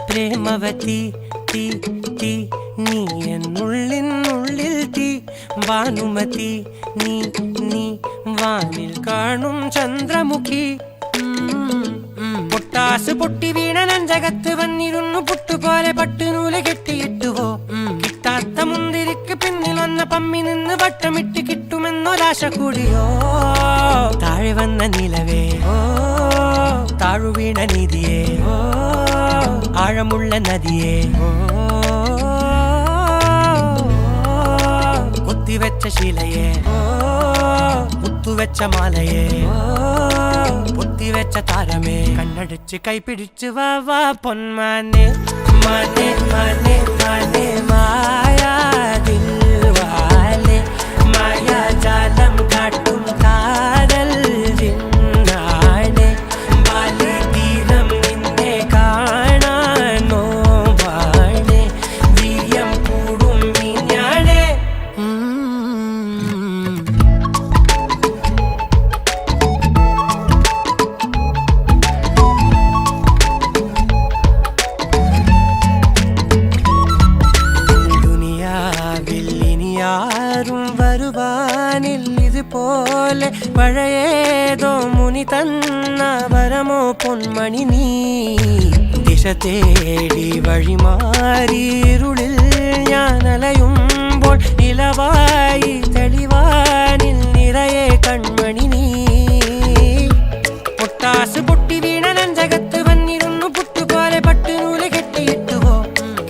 പ്രേമവതി തീ തീ നീ എന്നുള്ളിനുള്ളിൽ തീ ഭാനുമതി നീ നീ വാനിൽ കാണും ചന്ദ്രമുഖി പൊട്ടാസ് പൊട്ടി വീണ നഞ്ചകത്ത് വന്നിരുന്നു പുട്ടുപോലെ പട്ടുനൂല് കെട്ടിയിട്ടുവോ കിട്ടാത്ത മുന്തിരിക്ക് പിന്നിൽ വന്ന പമ്മി നിന്ന് വട്ടമിട്ട് കിട്ടുമെന്നൊരാശ കൂടിയോ താഴെ വന്ന നിലവേ ഓ താഴുവീണ നിധിയേ ഓ ആഴമുള്ള നദിയേ ഓ കൊത്തിവെച്ച ശിലയേ ഓ മുത്തുവെച്ച മാലയേ ഓ പൊത്തിവെച്ച താരമേ കണ്ണടിച്ച് കൈപിടിച്ച് വാ വാ പൊന്മാനെ മാനെ മാനെ മാനെ മായാ ദിൽവാലെ മായാ ജാലം കാട്ടും കാതൽ ജിന്നാനെ ബാലി തീരം നിന്നെ കാണാനോ വാണേ വീര്യം കൂടും മീഞ്ഞാണേ ും വരുവാനിൽ ഇതുപോലെ പഴയേതോ മുനി തന്ന വരമോ പൊന്മണി നീ ദിശ തേടി വഴിമാറിയിരുളിൽ ഞാൻ അലയുമ്പോൾ നിലവായി തെളിവാനിൽ നിറയെ കൺമണി നീ പൊട്ടാസ് പൊട്ടി വീണ നഞ്ചകത്ത് വന്നിരുന്നു പുട്ടുപോലെ പട്ടുനൂല് കെട്ടിയിട്ടുവോ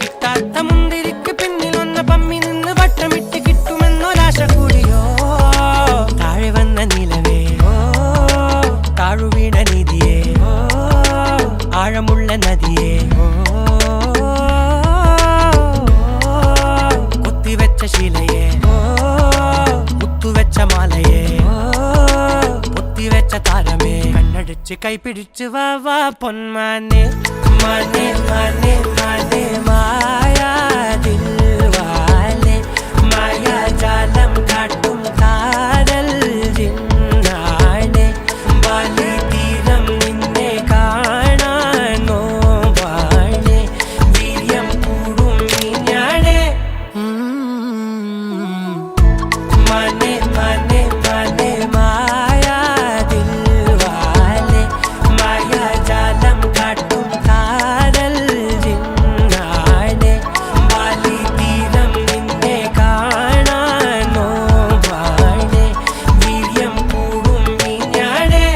കിട്ടാത്ത മുന്തിരിക്ക് പിന്നിൽ വന്ന പമ്മി നിന്ന് വട്ടമിട്ട് കിട്ടുമെന്നൊരാശ കൂടിയോ താഴെ വന്ന നിലവേ ഓ താഴുവീണ നിധിയേ ഓ ആഴമുള്ള നദിയേ ഓ കൊത്തിവെച്ച ശിലയേ ഓ മുത്തുവെച്ച മാലയേ ഓ പൊത്തിവെച്ച താരമേ കണ്ണടിച്ച് കൈപിടിച്ച് വാ വാ പൊന്മാനെ മാനെ മാനെ മാനെ മായാ ദിൽവാലെ മായാ ജാലം കാട്ടും കാതൽ ജിന്നാനെ ബാലി തീരം നിന്നെ കാണാനോ വാണേ വീര്യം കൂടും മീഞ്ഞാണേ മാനെ മാനെ മാനെ മായാ ദിൽവാലെ മായാ ജാലം കാട്ടും കാതൽ ജിന്നാനെ ബാലി തീരം നിന്നെ കാണാനോ വാണേ വീര്യം കൂടും മീഞ്ഞാണേ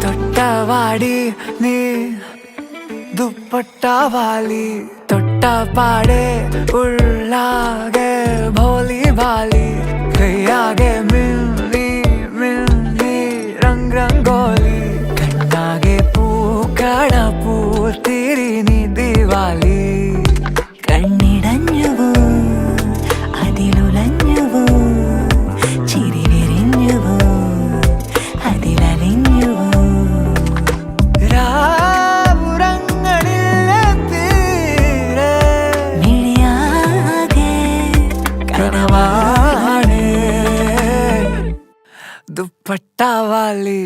തൊട്ടവാടി നീ ദുപ്പട്ടാവാലി തൊട്ടപാടെ ഉള്ളാകെ ഭോലി ഭാലി കയ്യാകെ മിന്നി മിന്നി രംഗ് രംഗോലി കണ്ണാകെ പൂക്കട പൂത്തിരി നീ ദിവാലി കണ്ണിടഞ്ഞുവോ അതിലുലഞ്ഞുവോ ചിരി വിരിഞ്ഞുവോ അതിലലിഞ്ഞുവോ മിഴിയാകെ കനവാണേ ദുപ്പട്ടാവാലി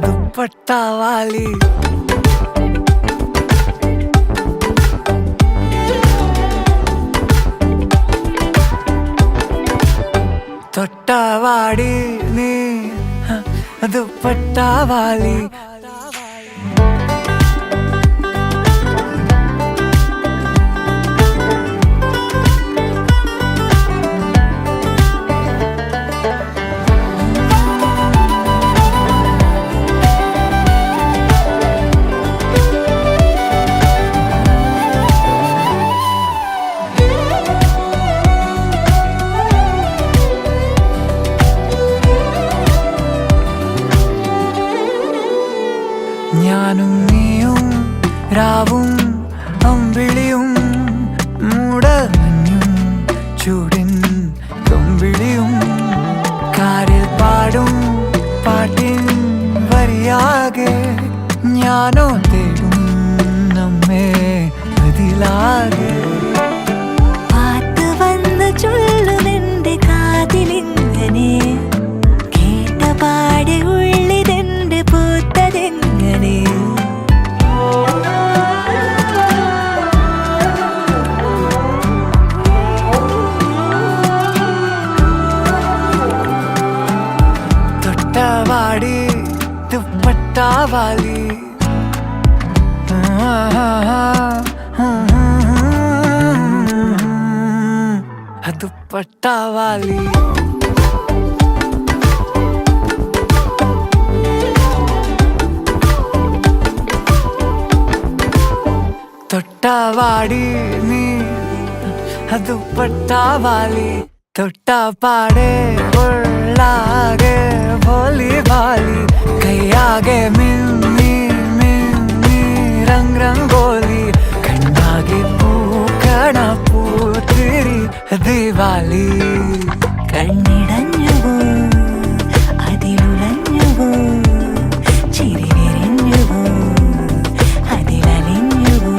ദുപ്പട്ടാവാലി തൊട്ടവാടി നീ ദുപ്പട്ടാവാലി ഞാനോ തേടും നമ്മെ അതിലാകെ പാത്ത് വന്ന് ചൊല്ലുമെന്റെ കാതിലിങ്ങനെ കേട്ട പാടെ ഉള്ളിതെന്റെ പൂത്തതെങ്ങനെ തൊട്ടവാടി ദുപ്പട്ടാവാലി ദുപ്പട്ടാവാലി തൊട്ടവാടി നീ ദുപ്പട്ടാവാലി തൊട്ടാപ്പാടെ ഉള്ളാകെ ഭോലി ഭാലി കൈയാകെ മിന്നി മിന്നി രംഗ് രംഗോലി കണ്ണാകെ പൂക്കണ പൂത്തിരി ദിവാലി കണ്ണിടഞ്ഞുവോ അതിലുലഞ്ഞുവോ ചിരി വിരിഞ്ഞുവോ അതിലലിഞ്ഞുവോ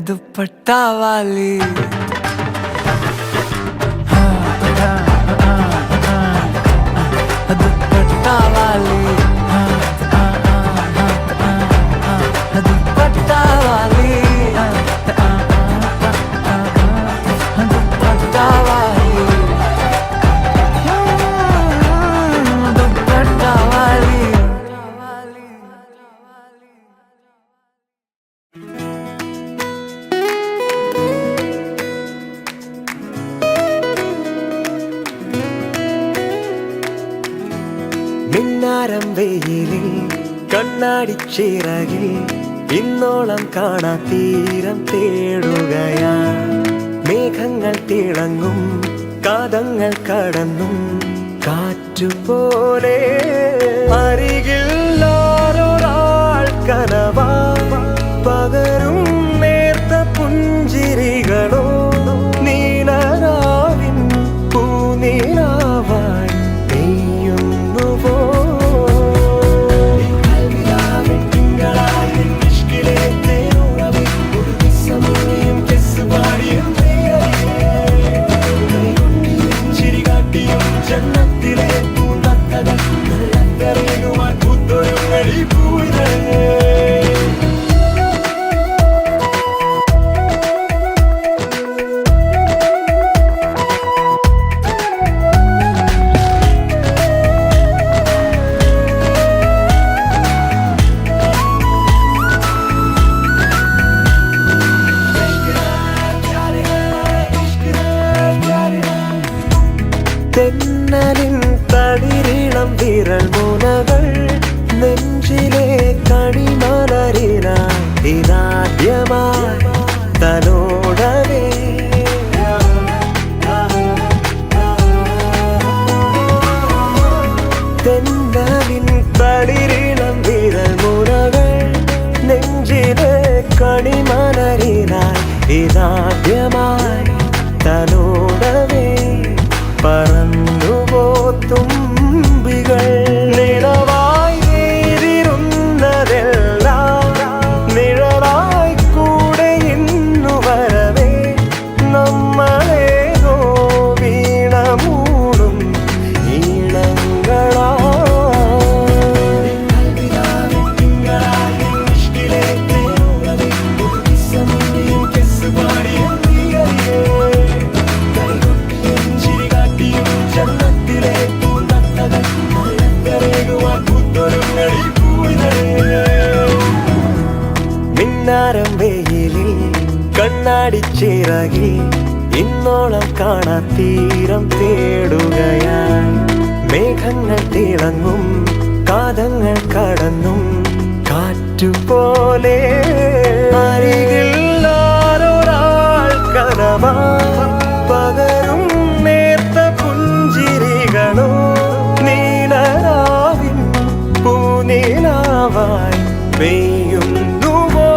दुपट्टावाली दुपट्टावाली दुपट्टावाली दुपट्टावाली दुपट्टावाली മിന്നാരം വെയിലിൽ കണ്ണാടിച്ചിറകിൽ ഇന്നോളം കാണാ തീരം തേടുകയാ മേഘങ്ങൾ തിളങ്ങും കാതങ്ങൾ കടന്നും കാറ്റുപോലെ അരികിൽ ആരൊരാൾ കനവാ പകരും നേർത്ത പുഞ്ചിരികളോ നീലരാവിൻ പൂനീലാവായി ജന്നത്തിലെ പൂന്തത്തകൾ നല്ലതരയുമായി പൂത്തൊരുങ്ങടി പൂരേ തെന്നലിൻ തളിരിളം വിരൽ മുനകൾ നെഞ്ചിലെ കണിമലരിനായി ഇതാദ്യമായി തലോടവേ തെന്നലിൻ തളിരിളം വിരൽ മുനകൾ നെഞ്ചിലെ കണിമലരിനായി ഇതാദ്യമായി തലോടവേ പറന്നുപോ തുമ്പികൾ നിലവായി നേരിരുന്നതെല്ലാം നിഴലായി കൂടെ ഇന്നു വരവേ നമ്മളേതോ വീണ മൂടും ഈണങ്ങളാ മിന്നാരം വെയിലിൽ കണ്ണാടിച്ചിറകിൽ ഇന്നോളം കാണാ തീരം തേടുകയായി മേഘങ്ങൾ തിളങ്ങും കാതങ്ങൾ കടന്നും കാറ്റുപോലെ അരികിൽ ആരൊരാൾ കനവാ പകരും നേർത്ത പുഞ്ചിരികളോ നീലരാവിൻ പൂനീലാവായി പെയ്യുന്നുവോ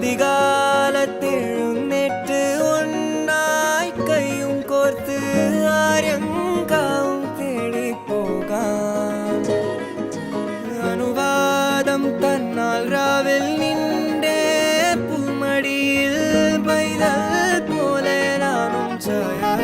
அதிகாலத்தெழுന്നேற்று ஒன்னாய் கையும் கோர்த்து ஆரியங்காவும் தேடி போகாம் அனுவாதம் தன்னால் ராவில் நின்றே பூமடியில் பைதல் போல நானும் சாயா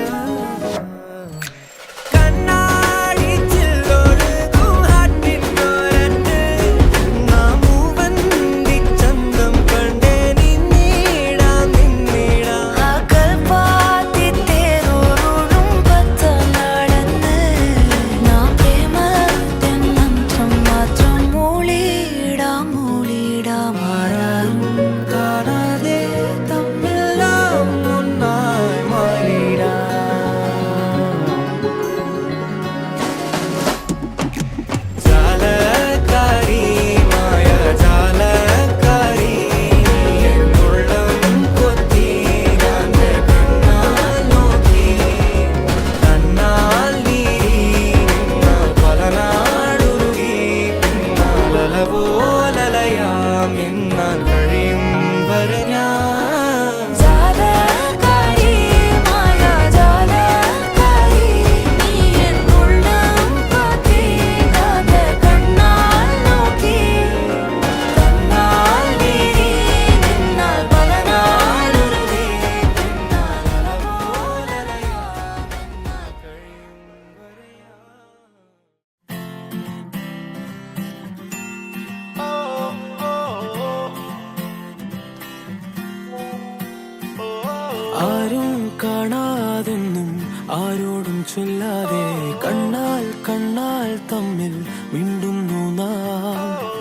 ആരും കാണാതെന്നും ആരോടും ചൊല്ലാതെ കണ്ണാൽ കണ്ണാൽ തമ്മിൽ മിണ്ടുന്നു നാം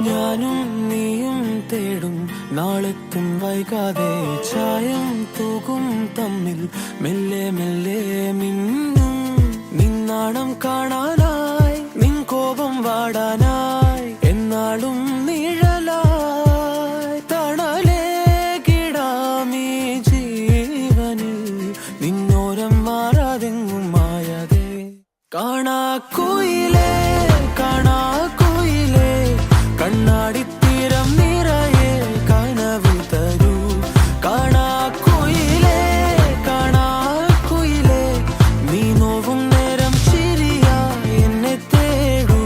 ഞാനും നീയും തേടും നാളെത്തും വൈകാതെ ചായം തൂകും തമ്മിൽ മെല്ലെ മെല്ലെ മിന്നും നിന്നാണം കാണാനായി നിൻ കോപം വാടാനായി എന്നാളും നിഴലായി തണലേ കിടാമീ നിന്നോരം മാറാതെങ്ങും മായാതെ കാണാക്കുയിലേ കാണാക്കുയിലേ കണ്ണാടിത്തീരം നിറയെ കനവ് തരൂ കാണാക്കുയിലേ കാണാക്കുയിലേ നീ നോവും നേരം ചിരിയായി എന്നെ തേടൂ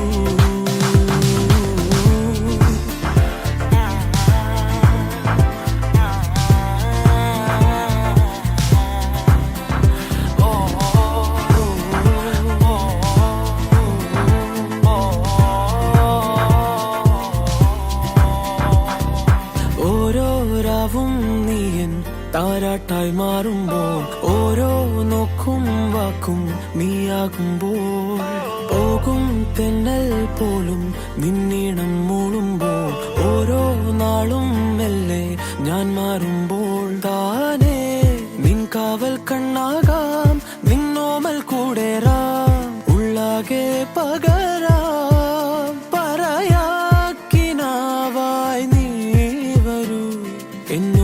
താരാട്ടായി മാറുമ്പോൾ ഓരോ നോക്കും വാക്കും നീയാകുമ്പോൾ പോകും തെന്നൽ പോലും നിന്നീണം മൂളുമ്പോൾ ഓരോ നാളും മെല്ലെ ഞാൻ മാറുമ്പോൾ താനേ നിൻ കാവൽ കണ്ണാകാം നിന്നോമൽ കൂടേറാം ഉള്ളാകെ പകരാം പറയാക്കിനാവായി നീ വരൂ എന്നോ